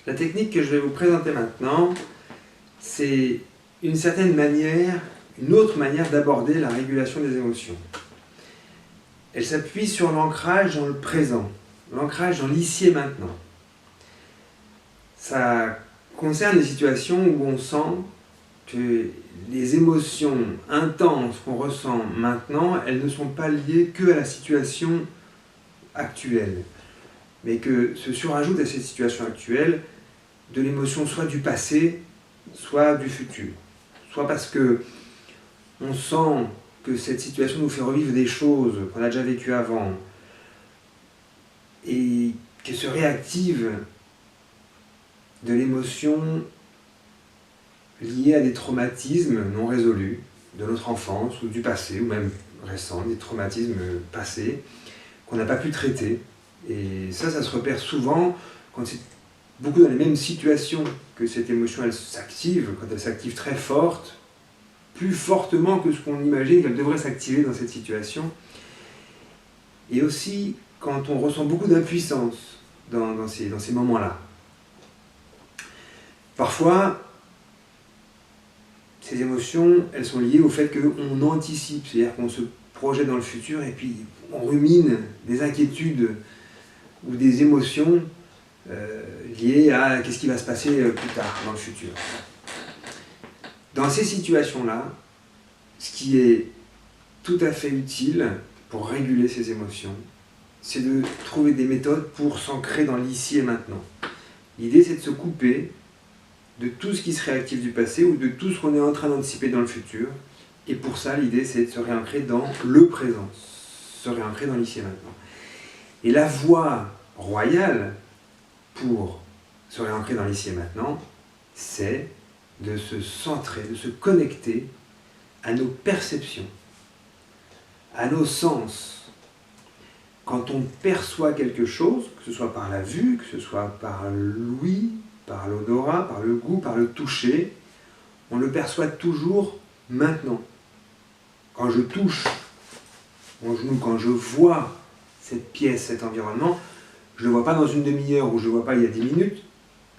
La technique que je vais vous présenter maintenant, c'est une certaine manière, une autre manière d'aborder la régulation des émotions. Elle s'appuie sur l'ancrage dans le présent, l'ancrage dans l'ici et maintenant. Ça concerne les situations où on sent que les émotions intenses qu'on ressent maintenant, elles ne sont pas liées que à la situation actuelle, mais que se surajoute à cette situation actuelle de l'émotion soit du passé, soit du futur. Soit parce que on sent que cette situation nous fait revivre des choses qu'on a déjà vécues avant et qu'elle se réactive de l'émotion liée à des traumatismes non résolus de notre enfance ou du passé, ou même récents, des traumatismes passés qu'on n'a pas pu traiter. Et ça se repère souvent quand c'est beaucoup dans les mêmes situations que cette émotion elle s'active, quand elle s'active très forte, plus fortement que ce qu'on imagine qu'elle devrait s'activer dans cette situation. Et aussi quand on ressent beaucoup d'impuissance dans ces moments-là. Parfois, ces émotions, elles sont liées au fait qu'on anticipe, c'est-à-dire qu'on se projette dans le futur et puis on rumine des inquiétudes ou des émotions liées à qu'est-ce qui va se passer plus tard, dans le futur. Dans ces situations-là, ce qui est tout à fait utile pour réguler ces émotions, c'est de trouver des méthodes pour s'ancrer dans l'ici et maintenant. L'idée, c'est de se couper de tout ce qui se réactive du passé ou de tout ce qu'on est en train d'anticiper dans le futur. Et pour ça, l'idée, c'est de se réancrer dans le présent, se réancrer dans l'ici et maintenant. Et la voie royale pour se réancrer dans l'ici et maintenant, c'est de se centrer, de se connecter à nos perceptions, à nos sens. Quand on perçoit quelque chose, que ce soit par la vue, que ce soit par l'ouïe, par l'odorat, par le goût, par le toucher, on le perçoit toujours maintenant. Quand je touche mon genou, quand je vois cette pièce, cet environnement, je ne le vois pas dans une demi-heure ou je ne le vois pas il y a 10 minutes,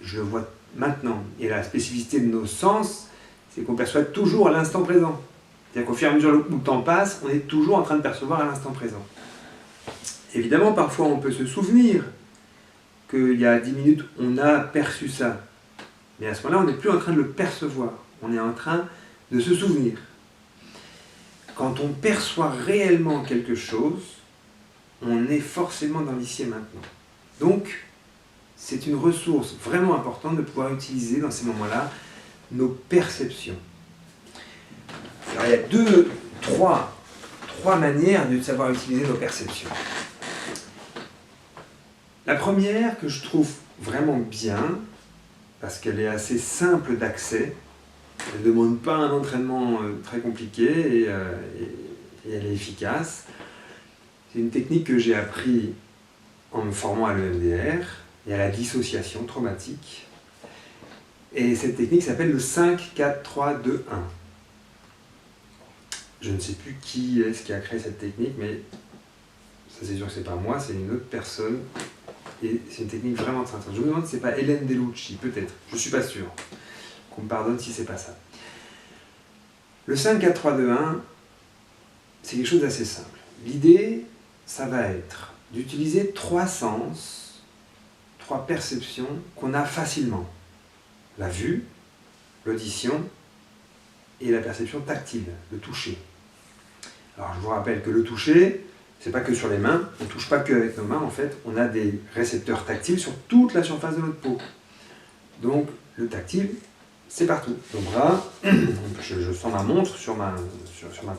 je le vois maintenant. Et la spécificité de nos sens, c'est qu'on perçoit toujours à l'instant présent. C'est-à-dire qu'au fur et à mesure où le temps passe, on est toujours en train de percevoir à l'instant présent. Évidemment, parfois on peut se souvenir qu'il y a 10 minutes, on a perçu ça. Mais à ce moment-là, on n'est plus en train de le percevoir. On est en train de se souvenir. Quand on perçoit réellement quelque chose, on est forcément dans l'ici et maintenant. Donc, c'est une ressource vraiment importante de pouvoir utiliser dans ces moments-là nos perceptions. Alors, il y a trois manières de savoir utiliser nos perceptions. La première, que je trouve vraiment bien, parce qu'elle est assez simple d'accès, elle ne demande pas un entraînement très compliqué et elle est efficace. C'est une technique que j'ai appris en me formant à l'EMDR et à la dissociation traumatique. Et cette technique s'appelle le 5-4-3-2-1. Je ne sais plus qui est-ce qui a créé cette technique, mais ça c'est sûr que c'est pas moi, c'est une autre personne. Et c'est une technique vraiment très intéressante. Je me demande si c'est pas Hélène Delucci, peut-être. Je ne suis pas sûr. Qu'on me pardonne si c'est pas ça. Le 5-4-3-2-1, c'est quelque chose d'assez simple. L'idée, ça va être d'utiliser 3 sens, 3 perceptions qu'on a facilement. La vue, l'audition et la perception tactile, le toucher. Alors je vous rappelle que le toucher, c'est pas que sur les mains, on ne touche pas que avec nos mains, en fait, on a des récepteurs tactiles sur toute la surface de notre peau. Donc le tactile, c'est partout. Nos bras, je sens ma montre sur ma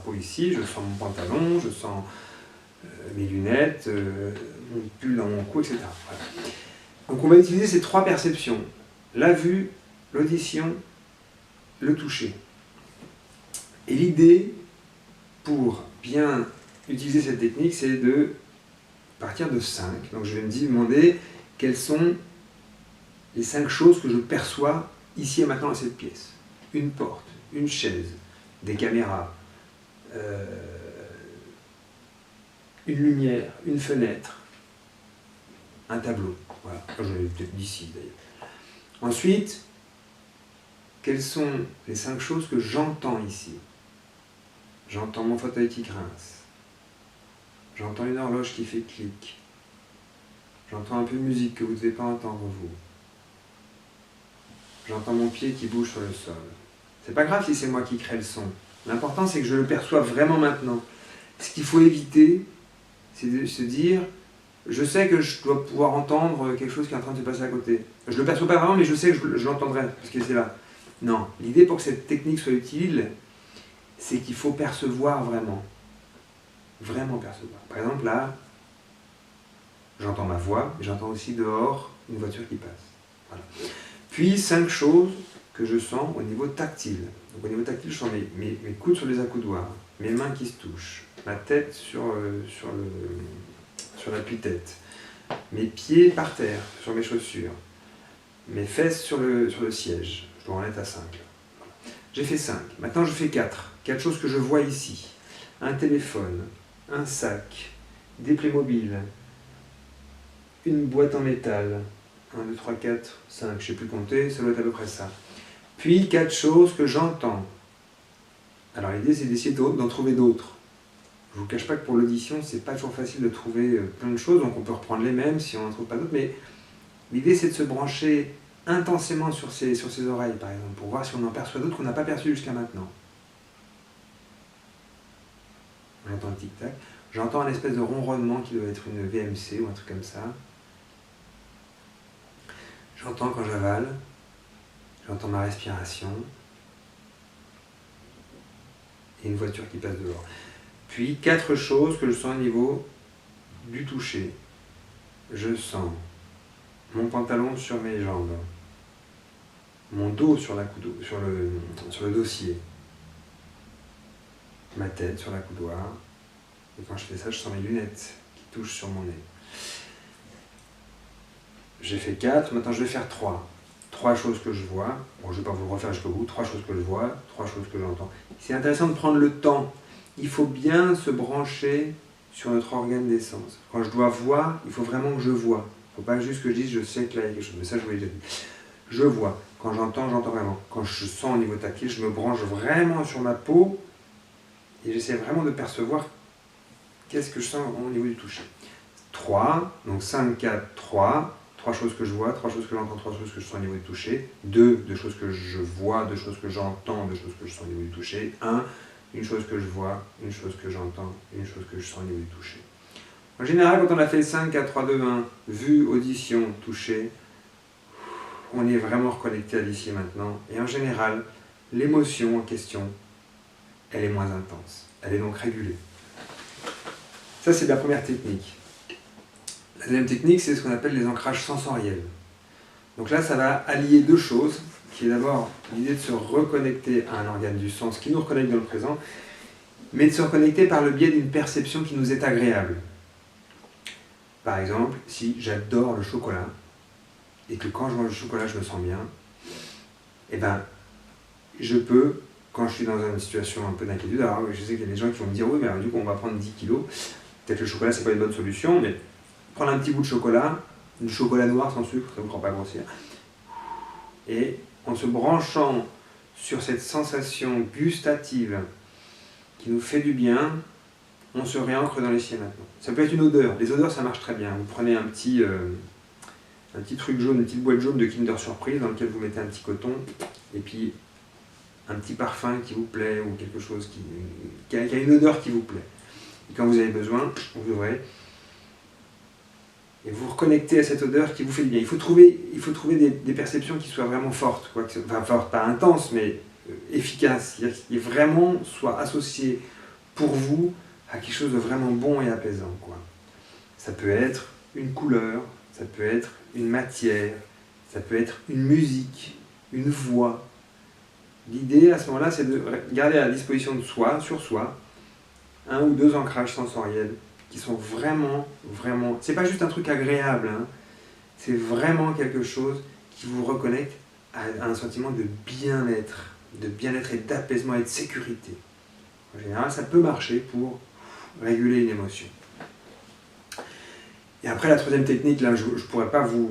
peau ici, je sens mon pantalon, je sens mes lunettes, mon pull dans mon cou, etc. Voilà. Donc on va utiliser ces 3 perceptions. La vue, l'audition, le toucher. Et l'idée, pour bien utiliser cette technique, c'est de partir de 5. Donc je vais me demander quelles sont les 5 choses que je perçois ici et maintenant dans cette pièce. Une porte, une chaise, des caméras, une lumière, une fenêtre, un tableau. Voilà, je l'ai peut-être d'ici d'ailleurs. Ensuite, quelles sont les 5 choses que j'entends ici? J'entends mon fauteuil qui grince. J'entends une horloge qui fait clic. J'entends un peu de musique que vous ne devez pas entendre, vous. J'entends mon pied qui bouge sur le sol. C'est pas grave si c'est moi qui crée le son. L'important, c'est que je le perçoive vraiment maintenant. Ce qu'il faut éviter, c'est de se dire, je sais que je dois pouvoir entendre quelque chose qui est en train de se passer à côté. Je ne le perçois pas vraiment, mais je sais que je l'entendrai, parce que c'est là. Non, l'idée pour que cette technique soit utile, c'est qu'il faut percevoir vraiment. Vraiment percevoir. Par exemple, là, j'entends ma voix, mais j'entends aussi dehors une voiture qui passe. Voilà. Puis, 5 choses que je sens au niveau tactile. Donc, au niveau tactile, je sens mes coudes sur les accoudoirs, mes mains qui se touchent, ma tête sur l'appui-tête, mes pieds par terre, sur mes chaussures, mes fesses sur le siège. Je dois en être à 5. Voilà. J'ai fait 5. Maintenant, je fais 4. 4 choses que je vois ici. Un téléphone, un sac, des Playmobil, une boîte en métal. 1, 2, 3, 4, 5, je ne sais plus compter, ça doit être à peu près ça. Puis 4 choses que j'entends. Alors l'idée, c'est d'essayer d'en trouver d'autres. Je ne vous cache pas que pour l'audition, c'est pas toujours facile de trouver plein de choses, donc on peut reprendre les mêmes si on n'en trouve pas d'autres, mais l'idée, c'est de se brancher intensément sur ses oreilles, par exemple, pour voir si on en perçoit d'autres qu'on n'a pas perçues jusqu'à maintenant. J'entends le tic-tac. J'entends un espèce de ronronnement qui doit être une VMC ou un truc comme ça. J'entends quand j'avale. J'entends ma respiration. Et une voiture qui passe dehors. Puis 4 choses que je sens au niveau du toucher. Je sens mon pantalon sur mes jambes. Mon dos sur le dossier. Ma tête sur l'accoudoir. Et quand je fais ça, je sens mes lunettes qui touchent sur mon nez. J'ai fait 4, maintenant je vais faire 3. 3 choses que je vois. Bon, je ne vais pas vous le refaire jusqu'au bout. 3 choses que je vois, 3 choses que j'entends. C'est intéressant de prendre le temps. Il faut bien se brancher sur notre organe des sens. Quand je dois voir, il faut vraiment que je vois. Il ne faut pas juste que je dise je sais que là il y a quelque chose. Mais ça, je vous l'ai déjà dit. Je vois. Quand j'entends, j'entends vraiment. Quand je sens au niveau tactile, je me branche vraiment sur ma peau et j'essaie vraiment de percevoir qu'est-ce que je sens au niveau du toucher. 3, donc 5, 4, 3. 3 choses que je vois, 3 choses que j'entends, 3 choses que je sens au niveau du toucher. 2 choses que je vois, 2 choses que j'entends, 2 choses que je sens au niveau du toucher. 1, une chose que je vois, une chose que j'entends, une chose que je sens au niveau du toucher. En général, quand on a fait 5, 4, 3, 2, 1, vue, audition, toucher, on est vraiment reconnecté à l'ici et maintenant. Et en général, l'émotion en question, elle est moins intense. Elle est donc régulée. Ça, c'est la première technique. La deuxième technique, c'est ce qu'on appelle les ancrages sensoriels. Donc là, ça va allier 2 choses, qui est d'abord l'idée de se reconnecter à un organe du sens qui nous reconnecte dans le présent, mais de se reconnecter par le biais d'une perception qui nous est agréable. Par exemple, si j'adore le chocolat, et que quand je mange le chocolat, je me sens bien, eh ben, je peux, quand je suis dans une situation un peu d'inquiétude, alors je sais qu'il y a des gens qui vont me dire, oui, mais alors, du coup, on va prendre 10 kilos, peut-être le chocolat, c'est pas une bonne solution, mais prendre un petit bout de chocolat, du chocolat noir sans sucre, ça ne vous rend pas grossir, et en se branchant sur cette sensation gustative qui nous fait du bien, on se réancre dans l'ici et maintenant. Ça peut être une odeur. Les odeurs, ça marche très bien. Vous prenez un petit truc jaune, une petite boîte jaune de Kinder Surprise dans lequel vous mettez un petit coton, et puis un petit parfum qui vous plaît, ou quelque chose qui a une odeur qui vous plaît. Et quand vous avez besoin, vous ouvrez, et vous reconnectez à cette odeur qui vous fait du bien. Il faut trouver des perceptions qui soient vraiment fortes, quoi. Enfin fortes, pas intenses, mais efficaces, c'est-à-dire qui vraiment soient associées pour vous à quelque chose de vraiment bon et apaisant, quoi. Ça peut être une couleur, ça peut être une matière, ça peut être une musique, une voix. L'idée à ce moment-là, c'est de garder à la disposition de soi, sur soi, 1 ou 2 ancrages sensoriels qui sont vraiment, vraiment... C'est pas juste un truc agréable, hein. C'est vraiment quelque chose qui vous reconnecte à un sentiment de bien-être et d'apaisement et de sécurité. En général, ça peut marcher pour réguler une émotion. Et après, la troisième technique, là, je ne pourrais pas vous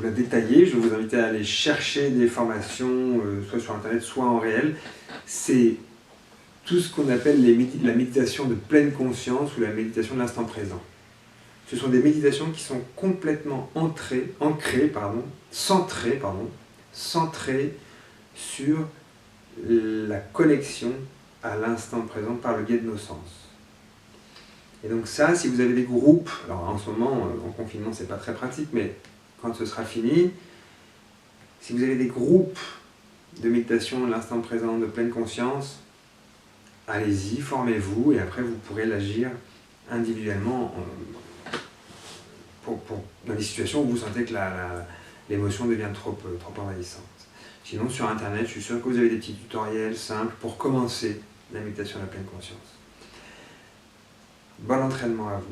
la détailler, je vais vous inviter à aller chercher des formations, soit sur Internet, soit en réel. C'est tout ce qu'on appelle la méditation de pleine conscience ou la méditation de l'instant présent. Ce sont des méditations qui sont complètement centrées sur la connexion à l'instant présent par le biais de nos sens. Et donc ça, si vous avez des groupes, alors en ce moment, en confinement, c'est pas très pratique, mais quand ce sera fini, si vous avez des groupes de méditation à l'instant présent, de pleine conscience, allez-y, formez-vous, et après vous pourrez l'agir individuellement dans des situations où vous sentez que l'émotion devient trop envahissante. Sinon, sur Internet, je suis sûr que vous avez des petits tutoriels simples pour commencer la méditation à la pleine conscience. Bon entraînement à vous.